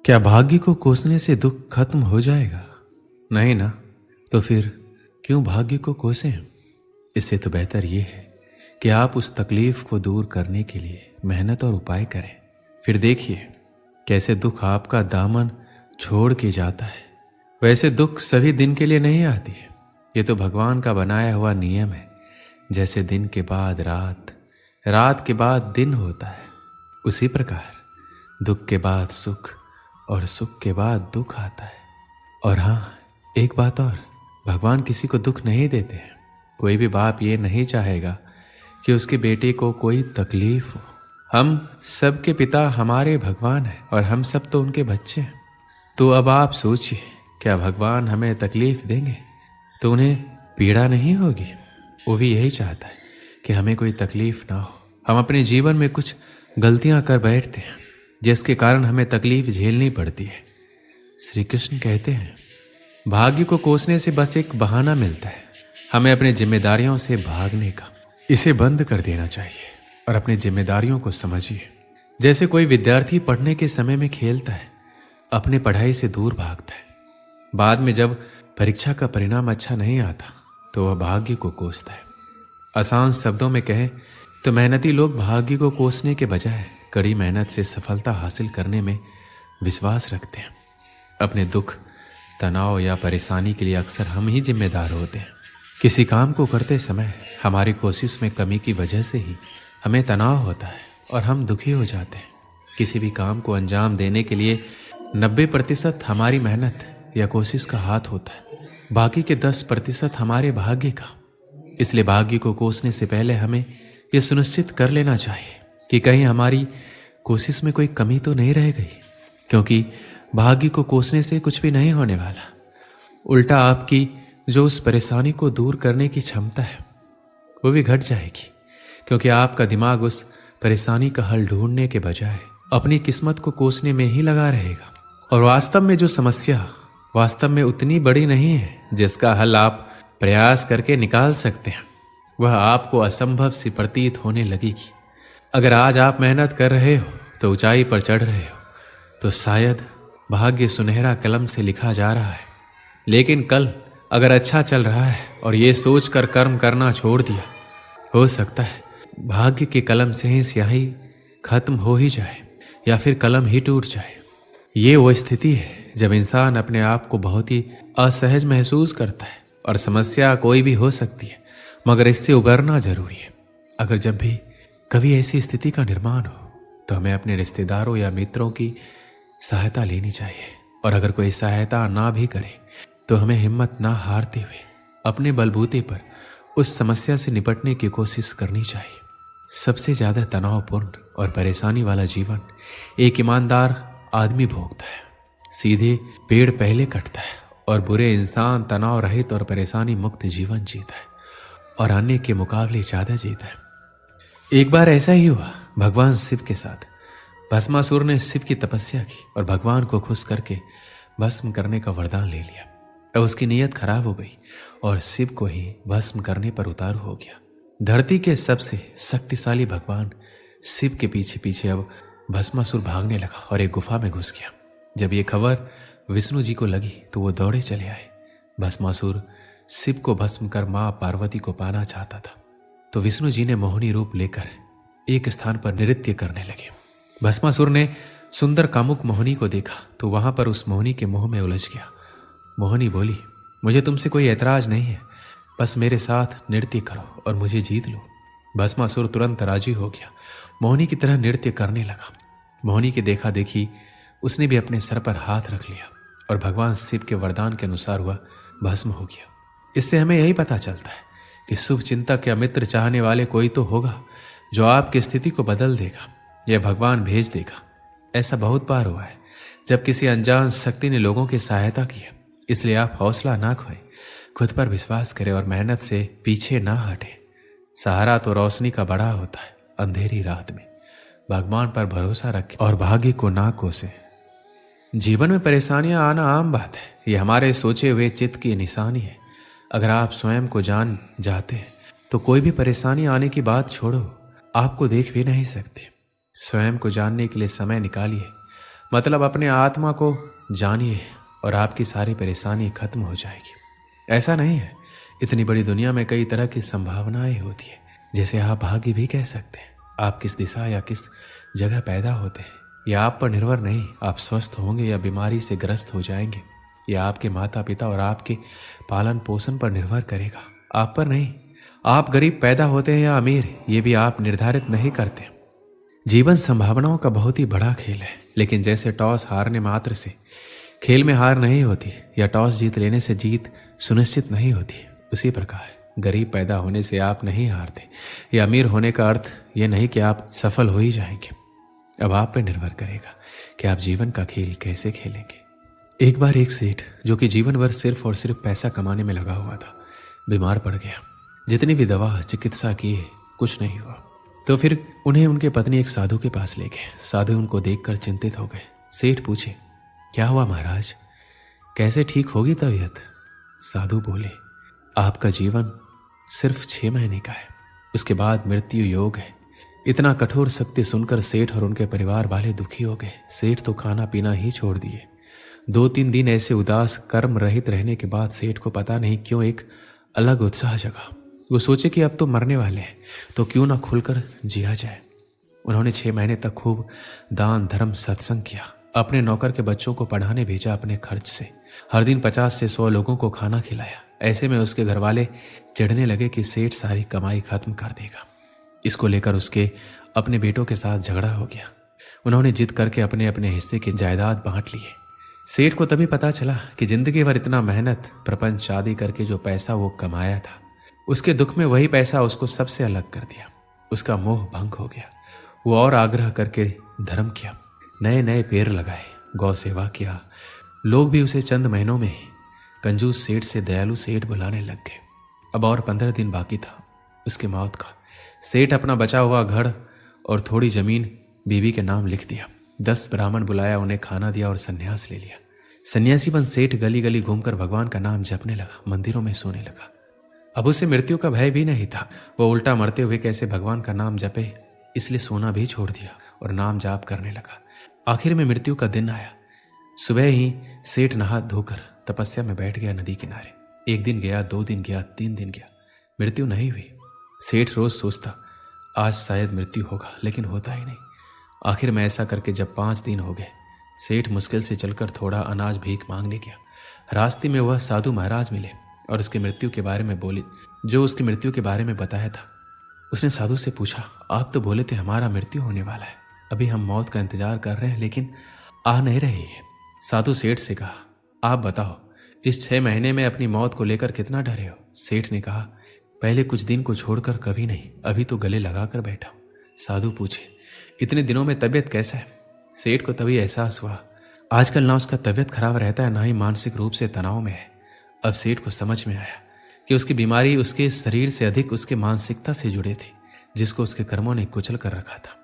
क्या भाग्य को कोसने से दुख खत्म हो जाएगा? नहीं ना। तो फिर क्यों भाग्य को कोसें? इससे तो बेहतर ये है कि आप उस तकलीफ को दूर करने के लिए मेहनत और उपाय करें। फिर देखिए कैसे दुख आपका दामन छोड़ के जाता है। वैसे दुख सभी दिन के लिए नहीं आती है, ये तो भगवान का बनाया हुआ नियम है। जैसे दिन के बाद रात, रात के बाद दिन होता है, उसी प्रकार दुख के बाद सुख और सुख के बाद दुख आता है। और हाँ, एक बात और, भगवान किसी को दुख नहीं देते हैं। कोई भी बाप ये नहीं चाहेगा कि उसके बेटे को कोई तकलीफ हो। हम सबके पिता हमारे भगवान हैं और हम सब तो उनके बच्चे हैं। तो अब आप सोचिए, क्या भगवान हमें तकलीफ देंगे तो उन्हें पीड़ा नहीं होगी? वो भी यही चाहता है कि हमें कोई तकलीफ ना हो। हम अपने जीवन में कुछ गलतियां कर बैठते हैं जिसके कारण हमें तकलीफ झेलनी पड़ती है। श्री कृष्ण कहते हैं, भाग्य को कोसने से बस एक बहाना मिलता है हमें अपनी जिम्मेदारियों से भागने का। इसे बंद कर देना चाहिए और अपनी जिम्मेदारियों को समझिए। जैसे कोई विद्यार्थी पढ़ने के समय में खेलता है, अपने पढ़ाई से दूर भागता है। बाद में जब परीक्षा का परिणाम अच्छा नहीं आता तो वह भाग्य को कोसता है। आसान शब्दों में कहें तो मेहनती लोग भाग्य को कोसने के बजाय कड़ी मेहनत से सफलता हासिल करने में विश्वास रखते हैं। अपने दुख, तनाव या परेशानी के लिए अक्सर हम ही जिम्मेदार होते हैं। किसी काम को करते समय हमारी कोशिश में कमी की वजह से ही हमें तनाव होता है और हम दुखी हो जाते हैं। किसी भी काम को अंजाम देने के लिए 90% हमारी मेहनत या कोशिश का हाथ होता है, बाकी के 10% हमारे भाग्य का। इसलिए भाग्य को कोसने से पहले हमें यह सुनिश्चित कर लेना चाहिए कि कहीं हमारी कोशिश में कोई कमी तो नहीं रह गई, क्योंकि भाग्य को कोसने से कुछ भी नहीं होने वाला। उल्टा आपकी जो उस परेशानी को दूर करने की क्षमता है वो भी घट जाएगी, क्योंकि आपका दिमाग उस परेशानी का हल ढूंढने के बजाय अपनी किस्मत को कोसने में ही लगा रहेगा। और वास्तव में जो समस्या वास्तव में उतनी बड़ी नहीं है जिसका हल आप प्रयास करके निकाल सकते हैं, वह आपको असंभव सी प्रतीत होने लगेगी। अगर आज आप मेहनत कर रहे हो तो ऊंचाई पर चढ़ रहे हो, तो शायद भाग्य सुनहरा कलम से लिखा जा रहा है। लेकिन कल अगर अच्छा चल रहा है और ये सोचकर कर्म करना छोड़ दिया, हो सकता है भाग्य के कलम से ही स्याही खत्म हो ही जाए या फिर कलम ही टूट जाए। ये वो स्थिति है जब इंसान अपने आप को बहुत ही असहज महसूस करता है। और समस्या कोई भी हो सकती है, मगर इससे उबरना जरूरी है। अगर जब भी कभी ऐसी स्थिति का निर्माण हो तो हमें अपने रिश्तेदारों या मित्रों की सहायता लेनी चाहिए। और अगर कोई सहायता ना भी करे तो हमें हिम्मत ना हारते हुए अपने बलबूते पर उस समस्या से निपटने की कोशिश करनी चाहिए। सबसे ज्यादा तनावपूर्ण और परेशानी वाला जीवन एक ईमानदार आदमी भोगता है। सीधे पेड़ पहले कटता है और बुरे इंसान तनाव रहित और परेशानी मुक्त जीवन जीता है और अन्य के मुकाबले ज्यादा जीता है। एक बार ऐसा ही हुआ भगवान शिव के साथ। भस्मासुर ने शिव की तपस्या की और भगवान को खुश करके भस्म करने का वरदान ले लिया। अब उसकी नीयत खराब हो गई और शिव को ही भस्म करने पर उतारू हो गया। धरती के सबसे शक्तिशाली भगवान शिव के पीछे पीछे अब भस्मासुर भागने लगा और एक गुफा में घुस गया। जब ये खबर विष्णु जी को लगी तो वो दौड़े चले आए। भस्मासुर शिव को भस्म कर मां पार्वती को पाना चाहता था, तो विष्णु जी ने मोहिनी रूप लेकर एक स्थान पर नृत्य करने लगे। भस्मासुर ने सुंदर कामुक मोहिनी को देखा तो वहां पर उस मोहिनी के मुंह में उलझ गया। मोहिनी बोली, मुझे तुमसे कोई ऐतराज नहीं है, बस मेरे साथ नृत्य करो और मुझे जीत लो। भस्मासुर तुरंत राजी हो गया, मोहिनी की तरह नृत्य करने लगा। मोहिनी की देखा देखी उसने भी अपने सर पर हाथ रख लिया और भगवान शिव के वरदान के अनुसार वह भस्म हो गया। इससे हमें यही पता चलता है कि शुभ चिंतक या मित्र चाहने वाले कोई तो होगा जो आपकी स्थिति को बदल देगा या भगवान भेज देगा। ऐसा बहुत बार हुआ है जब किसी अनजान शक्ति ने लोगों की सहायता की है। इसलिए आप हौसला ना खोएं, खुद पर विश्वास करें और मेहनत से पीछे ना हटें। सहारा तो रोशनी का बड़ा होता है अंधेरी रात में। भगवान पर भरोसा रखें और भाग्य को ना कोसें। जीवन में परेशानियां आना आम बात है, ये हमारे सोचे हुए चित्त की निशानी है। अगर आप स्वयं को जान जाते हैं तो कोई भी परेशानी आने की बात छोड़ो, आपको देख भी नहीं सकते। स्वयं को जानने के लिए समय निकालिए, मतलब अपने आत्मा को जानिए और आपकी सारी परेशानी खत्म हो जाएगी। ऐसा नहीं है, इतनी बड़ी दुनिया में कई तरह की संभावनाएं होती है, जिसे आप भाग्य भी कह सकते हैं। आप किस दिशा या किस जगह पैदा होते हैं यह आप पर निर्भर नहीं। आप स्वस्थ होंगे या बीमारी से ग्रस्त हो जाएंगे यह आपके माता पिता और आपके पालन पोषण पर निर्भर करेगा, आप पर नहीं। आप गरीब पैदा होते हैं या अमीर ये भी आप निर्धारित नहीं करते। जीवन संभावनाओं का बहुत ही बड़ा खेल है, लेकिन जैसे टॉस हारने मात्र से खेल में हार नहीं होती या टॉस जीत लेने से जीत सुनिश्चित नहीं होती, उसी प्रकार गरीब पैदा होने से आप नहीं हारते या अमीर होने का अर्थ ये नहीं कि आप सफल हो ही जाएंगे। अब आप पर निर्भर करेगा कि आप जीवन का खेल कैसे खेलेंगे। एक बार एक सेठ जो कि जीवन भर सिर्फ और सिर्फ पैसा कमाने में लगा हुआ था, बीमार पड़ गया। जितनी भी दवा चिकित्सा की कुछ नहीं हुआ, तो फिर उन्हें उनके पत्नी एक साधु के पास ले गए। साधु उनको देखकर चिंतित हो गए। सेठ पूछे, क्या हुआ महाराज, कैसे ठीक होगी तबीयत? साधु बोले, आपका जीवन सिर्फ 6 महीने का है, उसके बाद मृत्यु योग है। इतना कठोर सत्य सुनकर सेठ और उनके परिवार वाले दुखी हो गए। सेठ तो खाना पीना ही छोड़ दिए। 2-3 दिन ऐसे उदास कर्म रहित रहने के बाद सेठ को पता नहीं क्यों एक अलग उत्साह जगा। वो सोचे कि अब तो मरने वाले हैं, तो क्यों ना खुलकर जिया जाए। उन्होंने 6 महीने तक खूब दान धर्म सत्संग किया। अपने नौकर के बच्चों को पढ़ाने भेजा अपने खर्च से। हर दिन 50 से 100 लोगों को खाना खिलाया। ऐसे में उसके घर वाले चिढ़ने लगे कि सेठ सारी कमाई खत्म कर देगा। इसको लेकर उसके अपने बेटों के साथ झगड़ा हो गया। उन्होंने जिद करके अपने अपने हिस्से की जायदाद बांट लिए। सेठ को तभी पता चला कि जिंदगी भर इतना मेहनत प्रपंच शादी करके जो पैसा वो कमाया था, उसके दुख में वही पैसा उसको सबसे अलग कर दिया। उसका मोह भंग हो गया। वो और आग्रह करके धर्म किया, नए नए पेड़ लगाए, गौ सेवा किया। लोग भी उसे चंद महीनों में ही कंजूस सेठ से दयालु सेठ बुलाने लग गए। अब और 15 दिन बाकी था उसके मौत का। सेठ अपना बचा हुआ घर और थोड़ी जमीन बीवी के नाम लिख दिया। 10 ब्राह्मण बुलाया, उन्हें खाना दिया और संन्यास ले लिया। सन्यासी बन सेठ गली गली घूमकर भगवान का नाम जपने लगा, मंदिरों में सोने लगा। अब उसे मृत्यु का भय भी नहीं था। वो उल्टा मरते हुए कैसे भगवान का नाम जपे, इसलिए सोना भी छोड़ दिया और नाम जाप करने लगा। आखिर में मृत्यु का दिन आया। सुबह ही सेठ नहा धोकर तपस्या में बैठ गया नदी किनारे। 1 दिन गया, 2 दिन गया, 3 दिन गया, मृत्यु नहीं हुई। सेठ रोज सोचता आज शायद मृत्यु होगा, लेकिन होता ही नहीं। आखिर में ऐसा करके जब 5 दिन हो गए, सेठ मुश्किल से चलकर थोड़ा अनाज भीख मांगने गया। रास्ते में वह साधु महाराज मिले और उसकी मृत्यु के बारे में बोले, जो उसकी मृत्यु के बारे में बताया था। उसने साधु से पूछा, आप तो बोले थे हमारा मृत्यु होने वाला है, अभी हम मौत का इंतजार कर रहे हैं लेकिन आ नहीं रही है। साधु सेठ से कहा, आप बताओ इस 6 महीने में अपनी मौत को लेकर कितना डरे हो? सेठ ने कहा, पहले कुछ दिन को छोड़कर कभी नहीं, अभी तो गले लगाकर बैठा हूं। साधु पूछे, इतने दिनों में तबीयत कैसा है? सेठ को तभी एहसास हुआ आजकल ना उसका तबीयत खराब रहता है, ना ही मानसिक रूप से तनाव में है। अब सेठ को समझ में आया कि उसकी बीमारी उसके शरीर से अधिक उसके मानसिकता से जुड़े थी, जिसको उसके कर्मों ने कुचल कर रखा था।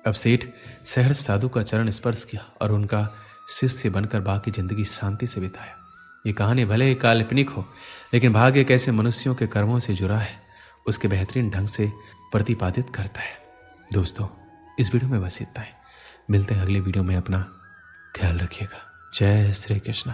अब सेठ सहर्ष साधु का चरण स्पर्श किया और उनका शिष्य बनकर बाकी जिंदगी शांति से बिताया। ये कहानी भले ही काल्पनिक हो, लेकिन भाग्य कैसे मनुष्यों के कर्मों से जुड़ा है उसके बेहतरीन ढंग से प्रतिपादित करता है। दोस्तों, इस वीडियो में बस इतना ही। मिलते हैं अगली वीडियो में। अपना ख्याल रखिएगा। जय श्री कृष्ण।